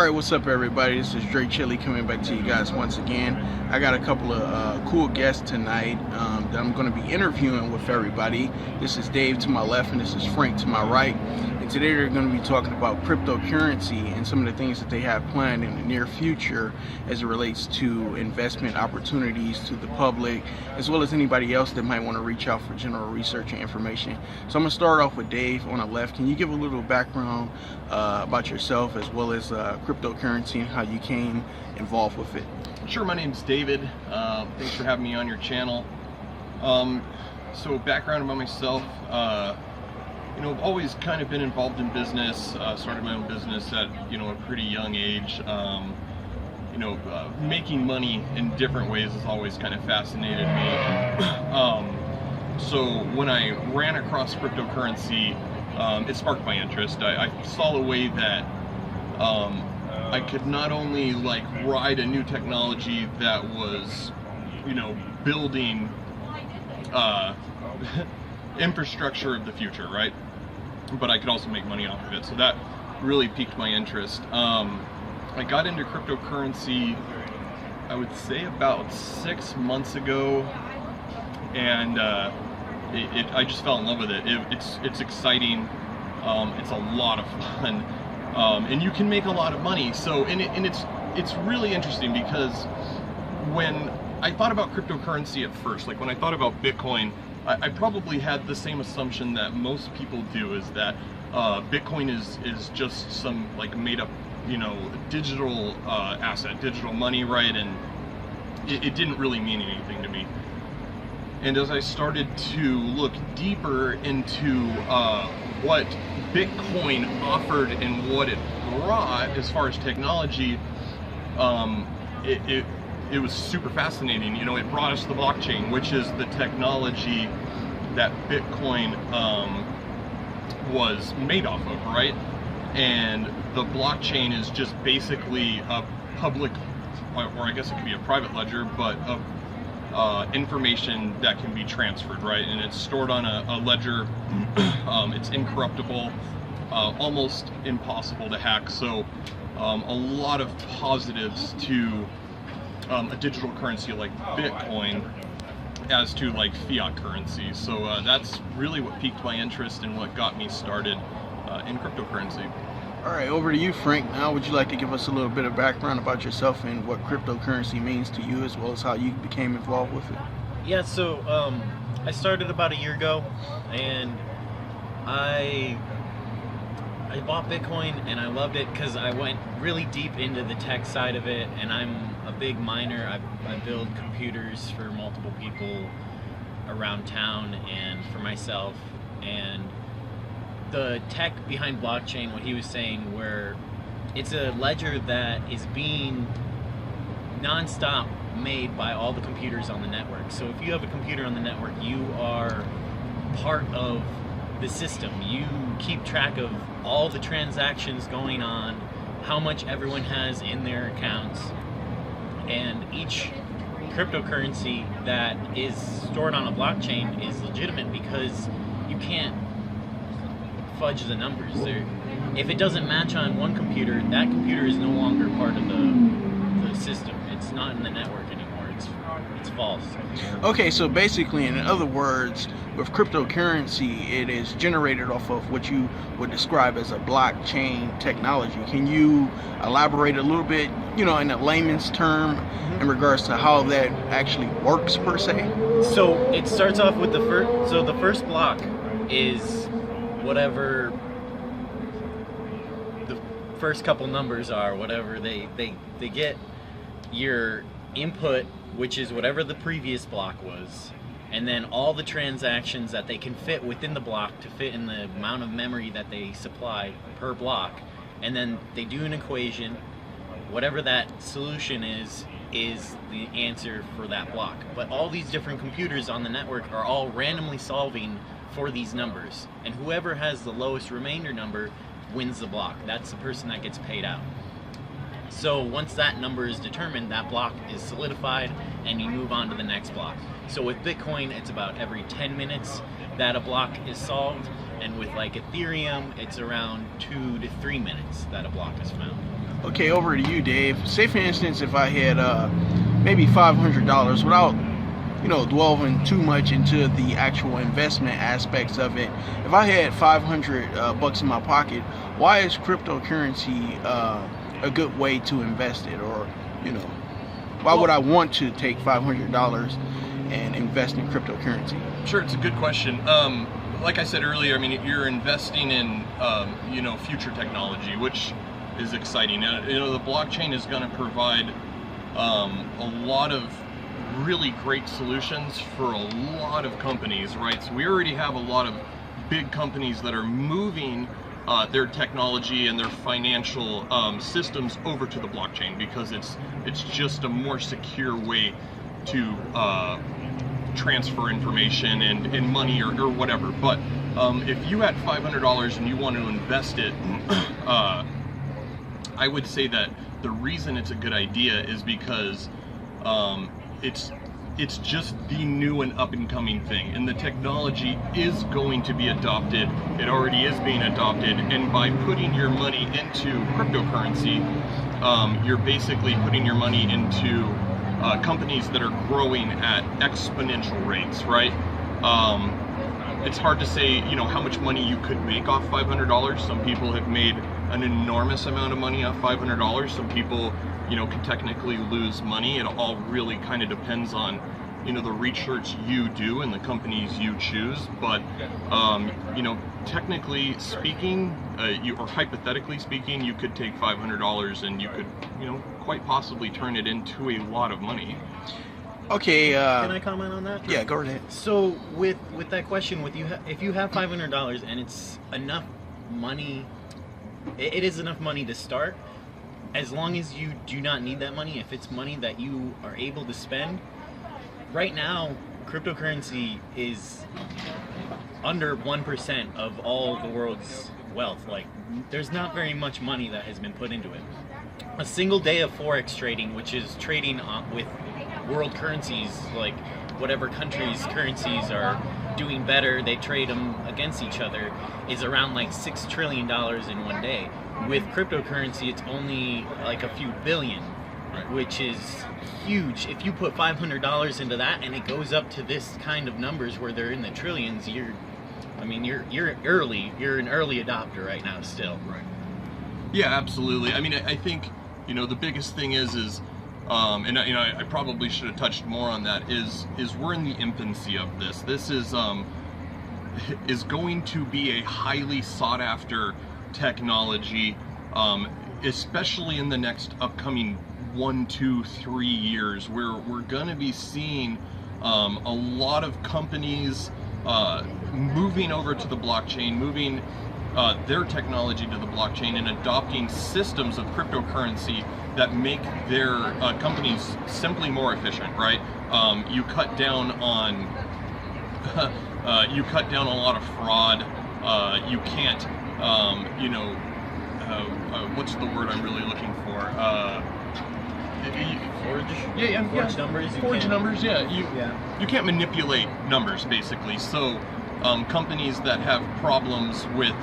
Alright, what's up everybody? This is Drake Chili coming back to you guys once again. I got a couple of cool guests tonight that I'm going to be interviewing with everybody. This is Dave to my left and this is Frank to my right. And today they're going to be talking about cryptocurrency and some of the things that they have planned in the near future as it relates to investment opportunities to the public, as well as anybody else that might want to reach out for general research and information. So I'm going to start off with Dave on the left. Can you give a little background about yourself as well as cryptocurrency and how you came involved with it? Sure, my name's David. Thanks for having me on your channel. So background about myself, I've always kind of been involved in business, started my own business at, a pretty young age. Making money in different ways has always kind of fascinated me. So when I ran across cryptocurrency, it sparked my interest. I saw a way that I could not only ride a new technology that was, building infrastructure of the future, right? But I could also make money off of it. So that really piqued my interest. I got into cryptocurrency, I would say about 6 months ago, and I just fell in love with it. It's exciting. It's a lot of fun. And you can make a lot of money. So, and it's really interesting because when I thought about cryptocurrency at first, when I thought about Bitcoin, I probably had the same assumption that most people do, is that Bitcoin is just some made up, digital asset, digital money, right? And it didn't really mean anything to me. And as I started to look deeper into what Bitcoin offered and what it brought as far as technology, it was super fascinating. It brought us the blockchain, which is the technology that Bitcoin was made off of, right? And the blockchain is just basically a public, or I guess it could be a private ledger, but of information that can be transferred, right? And it's stored on a ledger. It's incorruptible, almost impossible to hack. So a lot of positives to a digital currency like Bitcoin as to fiat currency. So that's really what piqued my interest and what got me started in cryptocurrency. All right, over to you, Frank. Now, would you like to give us a little bit of background about yourself and what cryptocurrency means to you, as well as how you became involved with it? Yeah, so I started about a year ago, and I bought Bitcoin, and I loved it because I went really deep into the tech side of it, and I'm a big miner. I build computers for multiple people around town and for myself, and the tech behind blockchain, what he was saying, where it's a ledger that is being non-stop made by all the computers on the network. So if you have a computer on the network, you are part of the system. You keep track of all the transactions going on, how much everyone has in their accounts, and each cryptocurrency that is stored on a blockchain is legitimate because you can't fudge the numbers. If it doesn't match on one computer, that computer is no longer part of the system. It's not in the network anymore. It's false. Okay, so basically, in other words, with cryptocurrency, it is generated off of what you would describe as a blockchain technology. Can you elaborate a little bit, in a layman's term, in regards to how that actually works per se? So it starts off with the first block is whatever the first couple numbers are, whatever they get your input, which is whatever the previous block was, and then all the transactions that they can fit within the block to fit in the amount of memory that they supply per block, and then they do an equation. Whatever that solution is the answer for that block. But all these different computers on the network are all randomly solving for these numbers, and whoever has the lowest remainder number wins the block. That's the person that gets paid out. So once that number is determined, that block is solidified and you move on to the next block. So with Bitcoin, it's about every 10 minutes that a block is solved, and with Ethereum, it's around 2 to 3 minutes that a block is found. Okay, over to you, Dave. Say for instance, if I had maybe $500 without, dwelling too much into the actual investment aspects of it. If I had 500 bucks in my pocket, why is cryptocurrency a good way to invest it? Or, why would I want to take $500 and invest in cryptocurrency? Sure, it's a good question. Like I said earlier, I mean, you're investing in, future technology, which is exciting. The blockchain is going to provide a lot of really great solutions for a lot of companies, right? So we already have a lot of big companies that are moving their technology and their financial systems over to the blockchain because it's just a more secure way to transfer information and money or whatever. But if you had $500 and you want to invest it, I would say that the reason it's a good idea is because it's just the new and up and coming thing, and the technology is going to be adopted. It already is being adopted, and by putting your money into cryptocurrency, you're basically putting your money into companies that are growing at exponential rates, right? It's hard to say, how much money you could make off $500. Some people have made an enormous amount of money off $500. Some people, can technically lose money. It all really kind of depends on, the research you do and the companies you choose. But, technically speaking, or hypothetically speaking, you could take $500 and you could, quite possibly turn it into a lot of money. Okay. Can I comment on that? Yeah, go ahead. So with that question, if you have $500 and it's enough money, it is enough money to start. As long as you do not need that money, if it's money that you are able to spend, right now, cryptocurrency is under 1% of all the world's wealth. Like, there's not very much money that has been put into it. A single day of Forex trading, which is trading with world currencies, like whatever country's currencies are doing better, they trade them against each other, is around like $6 trillion in one day. With cryptocurrency, it's only like a few billion, which is huge. If you put $500 into that and it goes up to this kind of numbers where they're in the trillions, you're an early adopter right now still. Right. Yeah, absolutely. I mean, I think, the biggest thing is and I probably should have touched more on that, is we're in the infancy of this. This is going to be a highly sought after technology, especially in the next upcoming 1, 2, 3 years, where we're going to be seeing a lot of companies moving over to the blockchain, moving their technology to the blockchain and adopting systems of cryptocurrency that make their companies simply more efficient, right? You cut down on a lot of fraud. You can't, what's the word I'm really looking for? Forged numbers. Forged numbers. Yeah. You can't manipulate numbers, basically. So companies that have problems with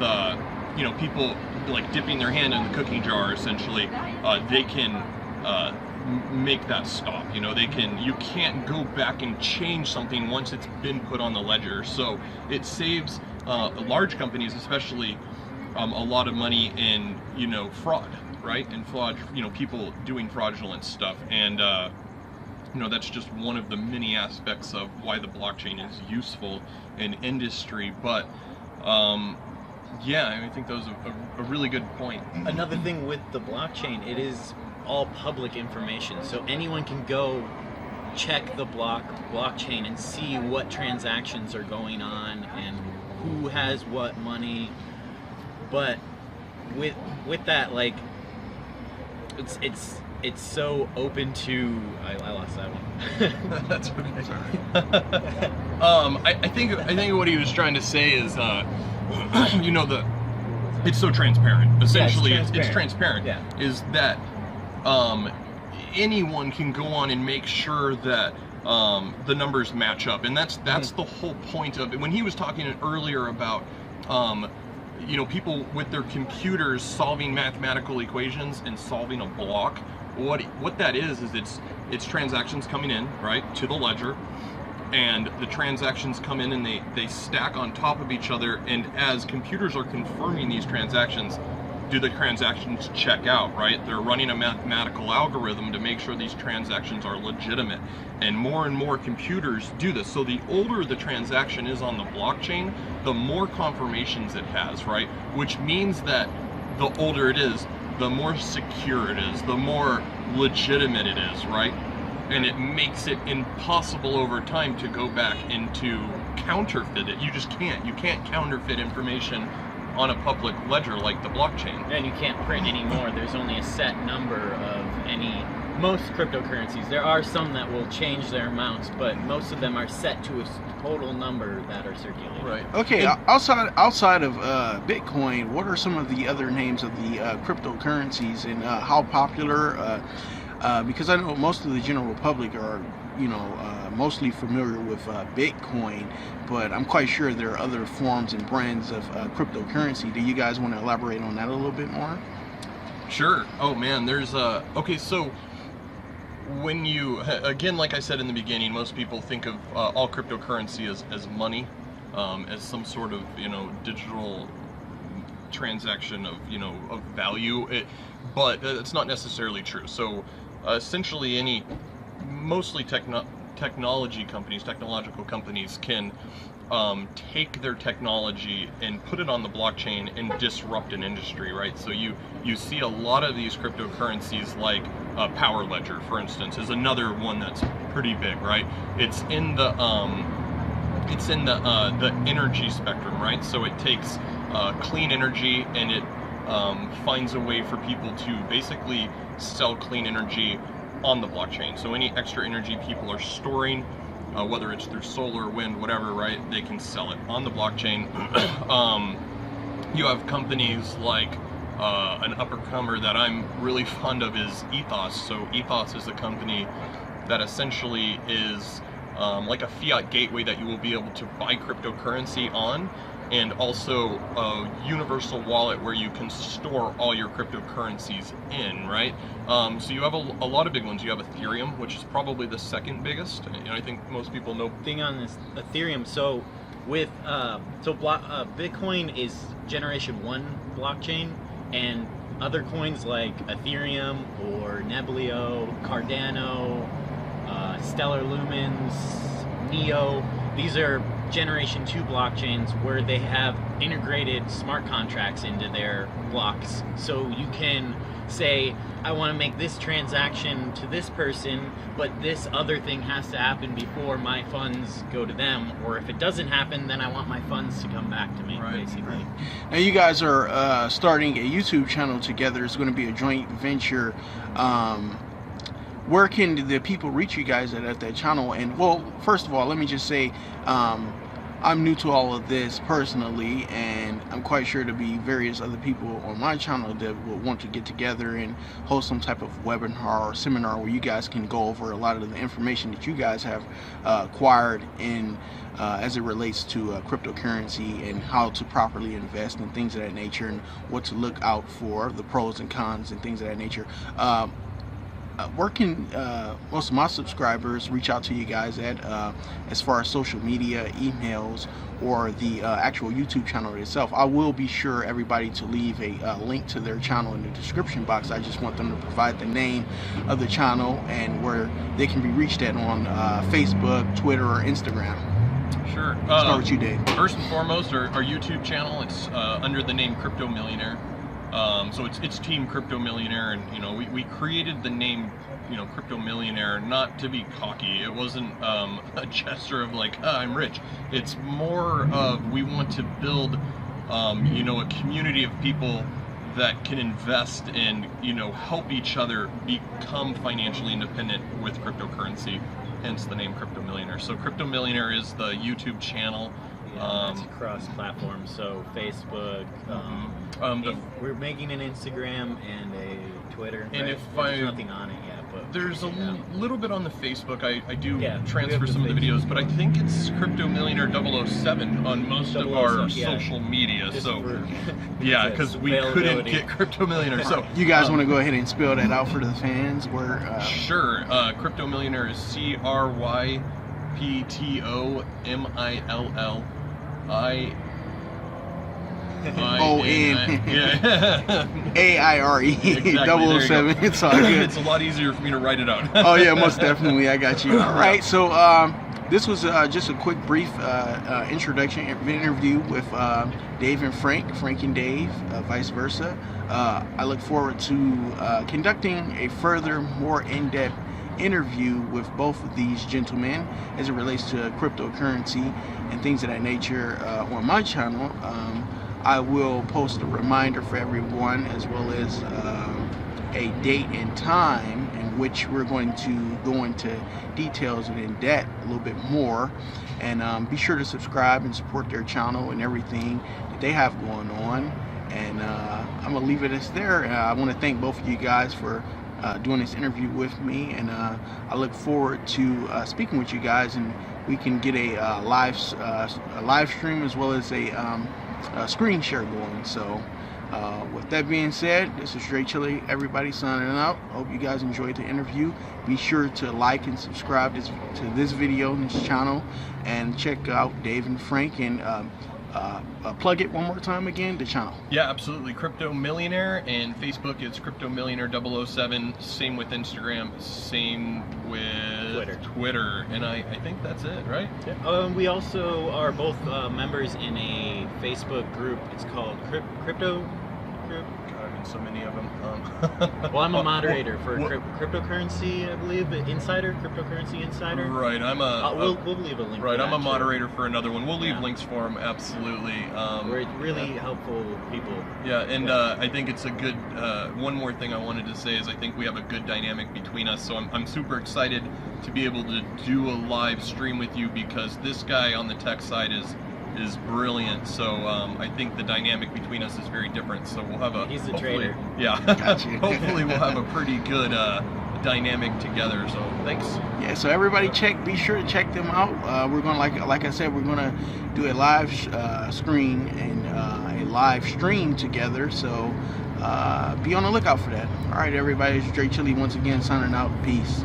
people like dipping their hand in the cookie jar, essentially, they can make that stop. You can't go back and change something once it's been put on the ledger. So it saves large companies, especially, a lot of money in fraud, right? And fraud, people doing fraudulent stuff, and that's just one of the many aspects of why the blockchain is useful in industry. But I think that was a really good point. Another thing with the blockchain, it is all public information, so anyone can go check the blockchain and see what transactions are going on and who has what money. But with that, like, it's so open to. I lost that one. That's okay. I think what he was trying to say is, it's so transparent. Essentially, it's transparent. Yeah. Is that anyone can go on and make sure that the numbers match up, and that's the whole point of it. When he was talking earlier about people with their computers solving mathematical equations and solving a block. What that is it's transactions coming in, right, to the ledger, and the transactions come in and they stack on top of each other, and as computers are confirming these transactions, do the transactions check out, right? They're running a mathematical algorithm to make sure these transactions are legitimate. And more computers do this. So the older the transaction is on the blockchain, the more confirmations it has, right? Which means that the older it is, the more secure it is, the more legitimate it is, right? And it makes it impossible over time to go back and to counterfeit it. You just can't. You can't counterfeit information on a public ledger like the blockchain. And you can't print anymore. There's only a set number of most cryptocurrencies. There are some that will change their amounts, but most of them are set to a total number that are circulating. Right. Okay, outside of Bitcoin, what are some of the other names of the cryptocurrencies, and how popular? Because I know most of the general public are, mostly familiar with Bitcoin, but I'm quite sure there are other forms and brands of cryptocurrency. Do you guys want to elaborate on that a little bit more? Sure. Oh man, there's okay, so when you, again, like I said in the beginning, most people think of all cryptocurrency as money, as some sort of, digital transaction of, of value, but it's not necessarily true. So essentially mostly technological companies can take their technology and put it on the blockchain and disrupt an industry, right? So you see a lot of these cryptocurrencies, like Power Ledger, for instance, is another one that's pretty big, right? It's in the energy spectrum, right? So it takes clean energy and it finds a way for people to basically sell clean energy on the blockchain. So any extra energy people are storing, whether it's through solar, wind, whatever, right, they can sell it on the blockchain. You have companies like an up-and-comer that I'm really fond of is Ethos. So Ethos is a company that essentially is like a fiat gateway that you will be able to buy cryptocurrency on, and also a universal wallet where you can store all your cryptocurrencies in, right? So you have a lot of big ones. You have Ethereum, which is probably the second biggest. I think most people know. Thing on this Ethereum, so with Bitcoin is generation 1 blockchain, and other coins like Ethereum or Neblio, Cardano, Stellar Lumens, Neo, these are generation 2 blockchains where they have integrated smart contracts into their blocks. So you can say, I want to make this transaction to this person, but this other thing has to happen before my funds go to them, or if it doesn't happen, then I want my funds to come back to me, basically. Now you guys are starting a YouTube channel together. It's going to be a joint venture. Where can the people reach you guys at that channel? And well, first of all, let me just say, I'm new to all of this personally, and I'm quite sure there'll be various other people on my channel that will want to get together and host some type of webinar or seminar where you guys can go over a lot of the information that you guys have acquired in as it relates to cryptocurrency and how to properly invest and things of that nature, and what to look out for, the pros and cons and things of that nature. Where can most of my subscribers reach out to you guys at, as far as social media, emails, or the actual YouTube channel itself? I will be sure everybody to leave a link to their channel in the description box. I just want them to provide the name of the channel and where they can be reached at on Facebook, Twitter, or Instagram. Sure. Start with you, Dave. First and foremost, our YouTube channel, it's under the name Crypto Millionaire. So it's Team Crypto Millionaire, and we created the name Crypto Millionaire not to be cocky. It wasn't a gesture of like, I'm rich. It's more of, we want to build a community of people that can invest and help each other become financially independent with cryptocurrency, hence the name Crypto Millionaire. So Crypto Millionaire is the YouTube channel. Yeah, it's cross-platform, so Facebook. We're making an Instagram and a Twitter. And right? if There's I- nothing on it yet, but There's a little bit on the Facebook. I do Yeah, we transfer have the some of the Facebook. videos, but I think it's Crypto Millionaire 007 on most of our 007, yeah. social media. Just So for- yeah, because we couldn't availability. get Crypto Millionaire. So You guys want to go ahead and spell that out for the fans? Where Sure. Crypto Millionaire is CRYPTOMILLI. O-N. Yeah. AIRE Exactly, there you 007. go. It's all good. It's a lot easier for me to write it out. Oh yeah, most definitely. I got you. All right. So this was just a quick, brief introduction interview with Dave and Frank and Dave, vice versa. I look forward to conducting a further, more in-depth interview with both of these gentlemen as it relates to cryptocurrency and things of that nature on my channel. I will post a reminder for everyone, as well as a date and time in which we're going to go into details and in depth a little bit more. And be sure to subscribe and support their channel and everything that they have going on. And I'm gonna leave it as there. I want to thank both of you guys for doing this interview with me, and I look forward to speaking with you guys, and we can get a live stream as well as a screen share going. So with that being said, this is Dre Chili, everybody signing out. Hope you guys enjoyed the interview. Be sure to like and subscribe to this video and this channel, and check out Dave and Frank, and plug it one more time again, the channel. Yeah, absolutely. Crypto Millionaire, and Facebook is Crypto Millionaire 007. Same with Instagram. Same with Twitter. And I think that's it, right? We also are both members in a Facebook group. It's called Crypto Group. God, I'm in so many of them. Well, I'm a moderator for cryptocurrency, I believe, Cryptocurrency Insider. Right, I'm We'll leave a link. right. for I'm that a too. moderator for another one. We'll leave Yeah. links for them. Absolutely. We're really helpful people. Yeah, and I think it's a good. One more thing I wanted to say is I think we have a good dynamic between us. So I'm super excited to be able to do a live stream with you, because this guy on the tech side is brilliant. So I think the dynamic between us is very different. So we'll have a. He's the hopefully- trader. Yeah. Gotcha. Hopefully we'll have a pretty good dynamic together. So thanks. Yeah, so everybody be sure to check them out. We're gonna, like I said, we're gonna do a live screen and a live stream together. So be on the lookout for that. All right, everybody, it's Dre Chili once again signing out. Peace.